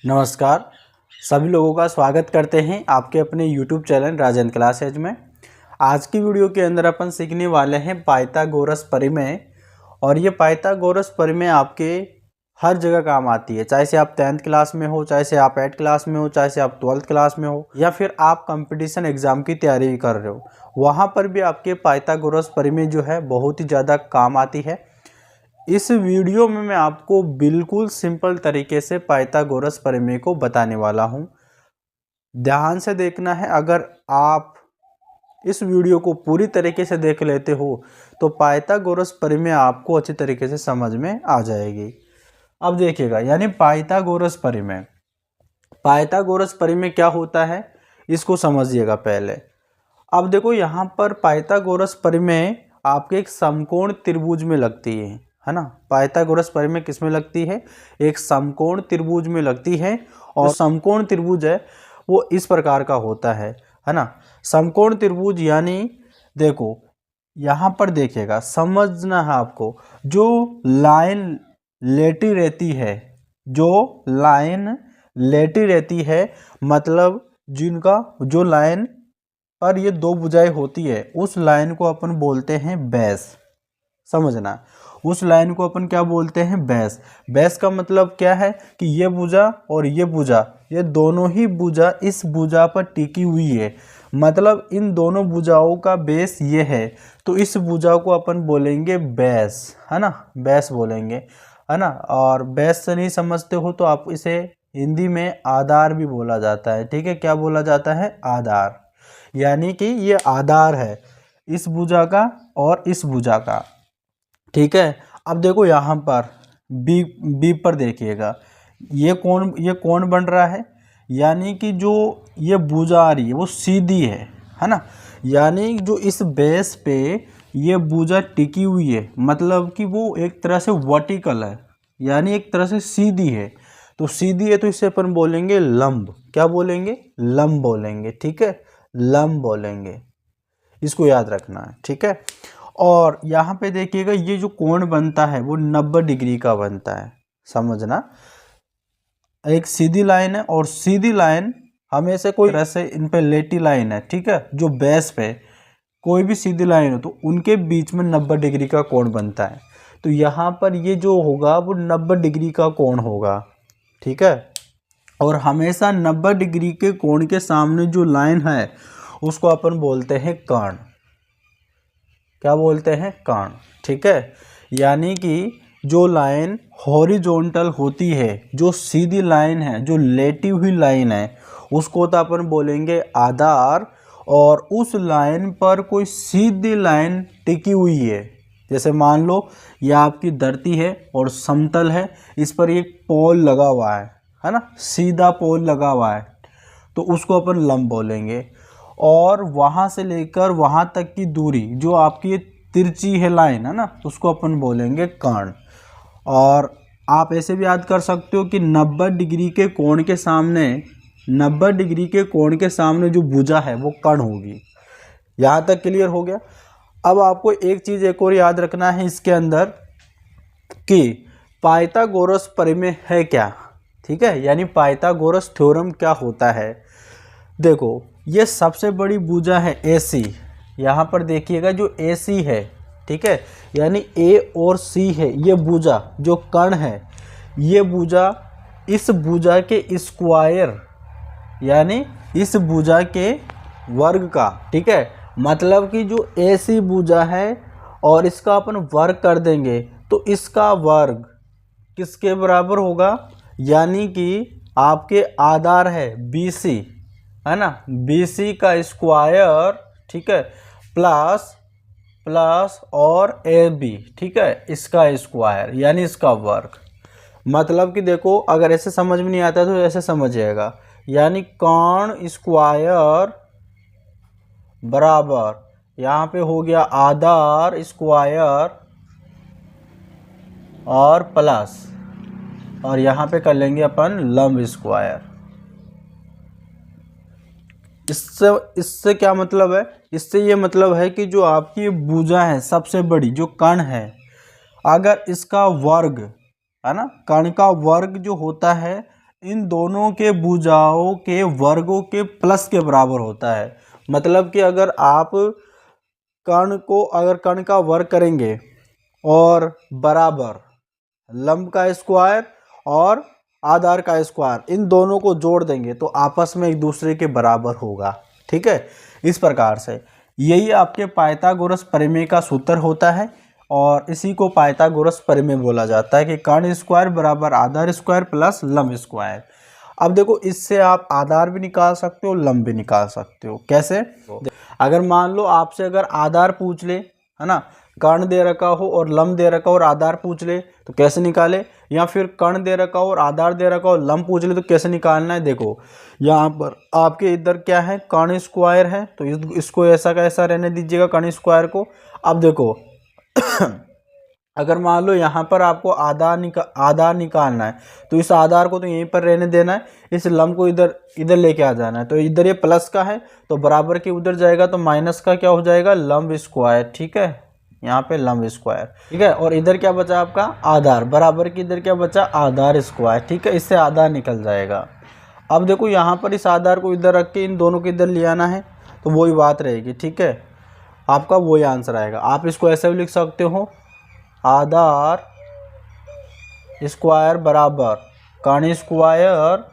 नमस्कार, सभी लोगों का स्वागत करते हैं आपके अपने YouTube चैनल राजन क्लासेज में। आज की वीडियो के अंदर अपन सीखने वाले हैं पाइथागोरस प्रमेय। और ये पाइथागोरस प्रमेय आपके हर जगह काम आती है, चाहे से आप 10th क्लास में हो, चाहे से आप 8th क्लास में हो, चाहे से आप 12th क्लास में हो, या फिर आप कंपटीशन एग्जाम की तैयारी भी कर रहे हो, वहाँ पर भी आपके पाइथागोरस प्रमेय जो है बहुत ही ज़्यादा काम आती है। इस वीडियो में मैं आपको बिल्कुल सिंपल तरीके से पाइथागोरस प्रमेय को बताने वाला हूं। ध्यान से देखना है। अगर आप इस वीडियो को पूरी तरीके से देख लेते हो तो पाइथागोरस प्रमेय आपको अच्छी तरीके से समझ में आ जाएगी। अब देखिएगा, यानी पाइथागोरस प्रमेय, पाइथागोरस प्रमेय क्या होता है इसको समझिएगा पहले। अब देखो, यहाँ पर पाइथागोरस प्रमेय आपके एक समकोण त्रिभुज में लगती है ना। पाइथागोरस प्रमेय किस में लगती है? एक समकोण त्रिभुज में लगती है। और समकोण त्रिभुज है वो इस प्रकार का होता है ना। समकोण त्रिभुज यानी देखो, यहाँ पर देखिएगा, समझना है आपको, जो लाइन लेटी रहती है, जो लाइन लेटी रहती है, मतलब जिनका जो लाइन पर ये दो भुजाएं होती है, उस लाइन को अपन बोलते हैं बेस। समझना, उस लाइन को अपन क्या बोलते हैं? बेस। बेस का मतलब क्या है कि ये भुजा और ये भुजा, ये दोनों ही भुजा इस भुजा पर टिकी हुई है, मतलब इन दोनों भुजाओं का बेस ये है, तो इस भुजा को अपन बोलेंगे बेस, है ना, बेस बोलेंगे, है ना। और बेस से नहीं समझते हो तो आप इसे हिंदी में आधार भी बोला जाता है, ठीक है। क्या बोला जाता है? आधार। यानी कि ये आधार है इस भुजा का और इस भुजा का, ठीक है। अब देखो यहाँ पर बी पर देखिएगा, ये कौन बन रहा है? यानी कि जो ये भुजा आ रही है वो सीधी है ना। यानी जो इस बेस पे ये भुजा टिकी हुई है, मतलब कि वो एक तरह से वर्टिकल है, यानी एक तरह से सीधी है। तो सीधी है तो इसे अपन बोलेंगे लंब। क्या बोलेंगे? लंब बोलेंगे, ठीक है, लंब बोलेंगे। इसको याद रखना है, ठीक है। और यहाँ पे देखिएगा, ये जो कोण बनता है वो 90 डिग्री का बनता है। समझना, एक सीधी लाइन है और सीधी लाइन हमेशा कोई तरह से इन पे लेटी लाइन है, ठीक है। जो बेस पे कोई भी सीधी लाइन हो तो उनके बीच में 90 डिग्री का कोण बनता है। तो यहाँ पर ये जो होगा वो 90 डिग्री का कोण होगा, ठीक है। और हमेशा 90 डिग्री के कोण के सामने जो लाइन है उसको अपन बोलते हैं कर्ण। क्या बोलते हैं? कर्ण, ठीक है। यानी कि जो लाइन हॉरिजॉन्टल होती है, जो सीधी लाइन है, जो लेटी हुई लाइन है, उसको तो अपन बोलेंगे आधार। और उस लाइन पर कोई सीधी लाइन टिकी हुई है, जैसे मान लो यह आपकी धरती है और समतल है, इस पर एक पोल लगा हुआ है ना, सीधा पोल लगा हुआ है, तो उसको अपन लंब बोलेंगे। और वहाँ से लेकर वहाँ तक की दूरी जो आपकी तिरछी है लाइन, है ना, उसको अपन बोलेंगे कर्ण। और आप ऐसे भी याद कर सकते हो कि 90 डिग्री के कोण के सामने, 90 डिग्री के कोण के सामने जो भुजा है वो कर्ण होगी। यहाँ तक क्लियर हो गया। अब आपको एक चीज़ एक और याद रखना है इसके अंदर कि पाइथागोरस प्रमेय है क्या, ठीक है, यानी पाइथागोरस थ्योरम क्या होता है। देखो, ये सबसे बड़ी भुजा है AC। यहाँ पर देखिएगा जो AC है, ठीक है, यानी A और C है, ये भुजा जो कर्ण है, ये भुजा इस भुजा के स्क्वायर, यानी इस भुजा के वर्ग का, ठीक है। मतलब कि जो AC भुजा है और इसका अपन वर्ग कर देंगे तो इसका वर्ग किसके बराबर होगा? यानी कि आपके आधार है BC, है ना, BC का स्क्वायर, ठीक है, प्लस और AB, ठीक है, इसका स्क्वायर यानी इसका वर्ग। मतलब कि देखो, अगर ऐसे समझ में नहीं आता तो ऐसे समझिएगा, यानी कर्ण स्क्वायर बराबर यहाँ पे हो गया आधार स्क्वायर और प्लस, और यहाँ पे कर लेंगे अपन लंब स्क्वायर। इससे क्या मतलब है? इससे ये मतलब है कि जो आपकी भुजा है सबसे बड़ी, जो कर्ण है, अगर इसका वर्ग, है ना, कर्ण का वर्ग जो होता है इन दोनों के भुजाओं के वर्गों के प्लस के बराबर होता है। मतलब कि अगर आप अगर कर्ण का वर्ग करेंगे और बराबर लंब का स्क्वायर और आधार का स्क्वायर, इन दोनों को जोड़ देंगे तो आपस में एक दूसरे के बराबर होगा। ठीक है, इस प्रकार से यही आपके पाइथागोरस प्रमेय का सूत्र होता है और इसी को पाइथागोरस प्रमेय बोला जाता है कि कर्ण स्क्वायर बराबर आधार स्क्वायर प्लस लंब स्क्वायर। अब देखो, इससे आप आधार भी निकाल सकते हो, लंब भी निकाल सकते हो। कैसे? अगर मान लो आपसे अगर आधार पूछ ले, है ना, कर्ण दे रखा हो और लंब दे रखा हो और आधार पूछ ले तो कैसे निकाले, या फिर कर्ण दे रखा हो और आधार दे रखा हो और लंब पूछ ले तो कैसे निकालना है। देखो यहाँ पर आपके इधर क्या है, कर्ण स्क्वायर है, तो इसको ऐसा का ऐसा रहने दीजिएगा कर्ण स्क्वायर को। अब देखो अगर मान लो यहाँ पर आपको आधार निकालना है तो इस आधार को तो यहीं पर रहने देना है, इस लंब को इधर लेके आ जाना है। तो इधर ये प्लस का है तो बराबर के उधर जाएगा तो माइनस का क्या हो जाएगा, लंब स्क्वायर। ठीक है, यहाँ पे लंब स्क्वायर। ठीक है, और इधर क्या बचा आपका आधार, बराबर की इधर क्या बचा आधार स्क्वायर। ठीक है, इससे आधार निकल जाएगा। अब देखो यहाँ पर इस आधार को इधर रख के इन दोनों को इधर ले आना है तो वही बात रहेगी। ठीक है, आपका वही आंसर आएगा। आप इसको ऐसे भी लिख सकते हो, आधार स्क्वायर बराबर कर्ण स्क्वायर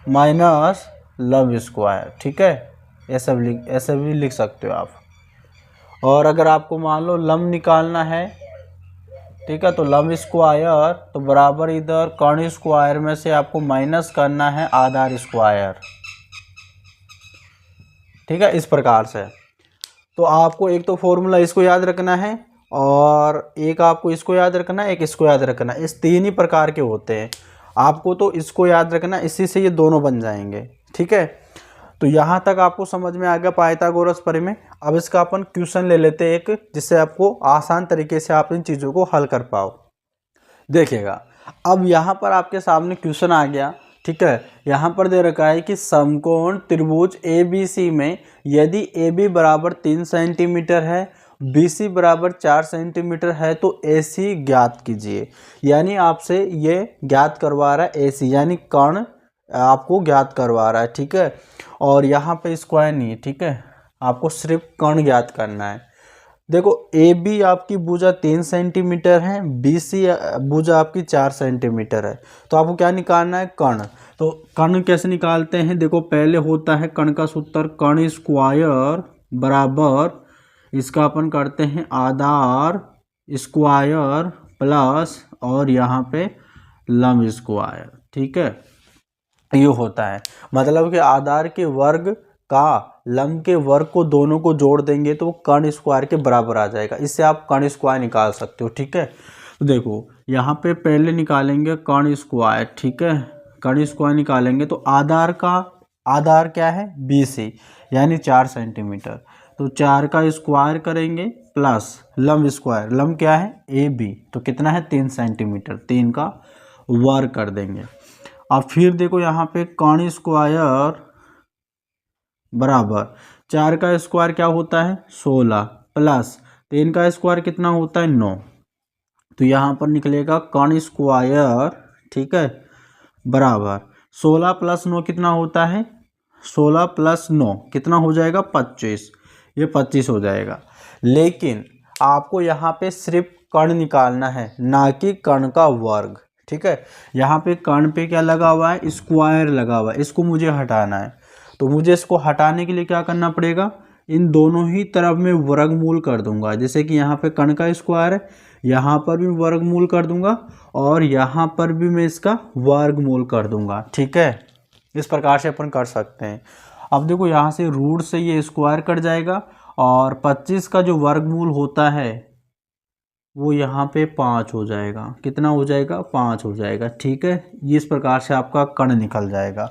माइनस लंब स्क्वायर। ठीक है, ऐसे भी लिख सकते हो आप। और अगर आपको मान लो लंब निकालना है, ठीक है, तो लंब स्क्वायर तो बराबर इधर कर्ण स्क्वायर में से आपको माइनस करना है आधार स्क्वायर। ठीक है, इस प्रकार से। तो आपको एक तो फॉर्मूला इसको याद रखना है और एक आपको इसको याद रखना है, एक इसको याद रखना है। इस तीन ही प्रकार के होते हैं। आपको तो इसको याद रखना, इसी से ये दोनों बन जाएंगे। ठीक है, तो यहाँ तक आपको समझ में आ गया पाइथागोरस प्रमेय। अब इसका अपन क्वेश्चन ले लेते हैं एक, जिससे आपको आसान तरीके से आप इन चीज़ों को हल कर पाओ। देखिएगा, अब यहाँ पर आपके सामने क्वेश्चन आ गया। ठीक है, यहाँ पर दे रखा है कि समकोण त्रिभुज ABC में यदि AB बराबर 3 सेंटीमीटर है, BC बराबर 4 सेंटीमीटर है तो AC ज्ञात कीजिए। यानी आपसे ये ज्ञात करवा रहा है AC, यानी कर्ण आपको ज्ञात करवा रहा है। ठीक है, और यहाँ पे स्क्वायर नहीं है। ठीक है, आपको सिर्फ कर्ण ज्ञात करना है। देखो AB आपकी भुजा 3 सेंटीमीटर है, BC भुजा आपकी 4 सेंटीमीटर है, तो आपको क्या निकालना है, कर्ण। तो कर्ण कैसे निकालते हैं, देखो पहले होता है कर्ण का सूत्र कर्ण स्क्वायर बराबर, इसका अपन करते हैं आधार स्क्वायर प्लस और यहाँ पे लंब स्क्वायर। ठीक है, ये होता है। मतलब कि आधार के वर्ग का लंब के वर्ग को दोनों को जोड़ देंगे तो वो कर्ण स्क्वायर के बराबर आ जाएगा। इससे आप कर्ण स्क्वायर निकाल सकते हो। ठीक है, तो देखो यहाँ पे पहले निकालेंगे कर्ण स्क्वायर। ठीक है, कर्ण स्क्वायर निकालेंगे तो आधार क्या है, BC यानी 4 सेंटीमीटर, तो 4 का स्क्वायर करेंगे प्लस लंब स्क्वायर, लंब क्या है AB, तो कितना है 3 सेंटीमीटर, 3 का वर्ग कर देंगे। अब फिर देखो यहाँ पे कर्ण स्क्वायर बराबर 4 का स्क्वायर क्या होता है 16 प्लस 3 का स्क्वायर कितना होता है 9, तो यहाँ पर निकलेगा कर्ण स्क्वायर, ठीक है, बराबर 16 प्लस 9 कितना होता है, 16 प्लस 9 कितना हो जाएगा 25, ये 25 हो जाएगा। लेकिन आपको यहाँ पे सिर्फ कर्ण निकालना है, ना कि कर्ण का वर्ग। ठीक है, यहाँ पे कर्ण पे क्या लगा हुआ है, स्क्वायर लगा हुआ है, इसको मुझे हटाना है। तो मुझे इसको हटाने के लिए क्या करना पड़ेगा, इन दोनों ही तरफ में वर्गमूल कर दूंगा। जैसे कि यहाँ पे कर्ण का स्क्वायर है, यहाँ पर भी वर्गमूल कर दूंगा और यहाँ पर भी मैं इसका वर्गमूल कर दूंगा। ठीक है, इस प्रकार से अपन कर सकते हैं। अब देखो यहाँ से रूट से ये स्क्वायर कट जाएगा और 25 का जो वर्गमूल होता है वो यहाँ पे 5 हो जाएगा। कितना हो जाएगा, 5 हो जाएगा। ठीक है, ये इस प्रकार से आपका कर्ण निकल जाएगा,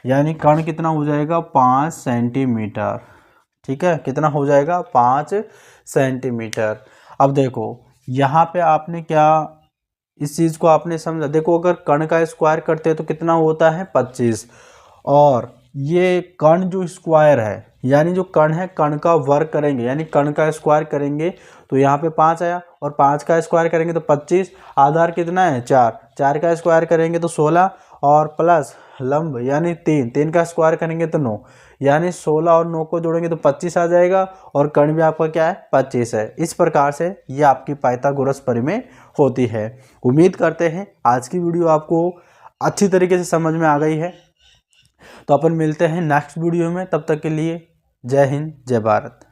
यानी कर्ण कितना हो जाएगा 5 सेंटीमीटर। ठीक है, कितना हो जाएगा 5 सेंटीमीटर। अब देखो यहाँ पे आपने क्या, इस चीज़ को आपने समझा। देखो अगर कर्ण का स्क्वायर करते हैं तो कितना होता है 25, और ये कर्ण जो स्क्वायर है यानी जो कर्ण है कर्ण का वर्ग करेंगे, यानी कर्ण का स्क्वायर करेंगे तो यहाँ पे 5 आया, और 5 का स्क्वायर करेंगे तो 25, आधार कितना है 4, 4 का स्क्वायर करेंगे तो 16, और प्लस लंब यानी 3 का स्क्वायर करेंगे तो 9, यानी 16 और 9 को जोड़ेंगे तो 25 आ जाएगा और कर्ण भी आपका क्या है 25 है। इस प्रकार से ये आपकी पाइथागोरस परिमेय होती है। उम्मीद करते हैं आज की वीडियो आपको अच्छी तरीके से समझ में आ गई है। तो अपन मिलते हैं नेक्स्ट वीडियो में, तब तक के लिए जय हिंद जय भारत।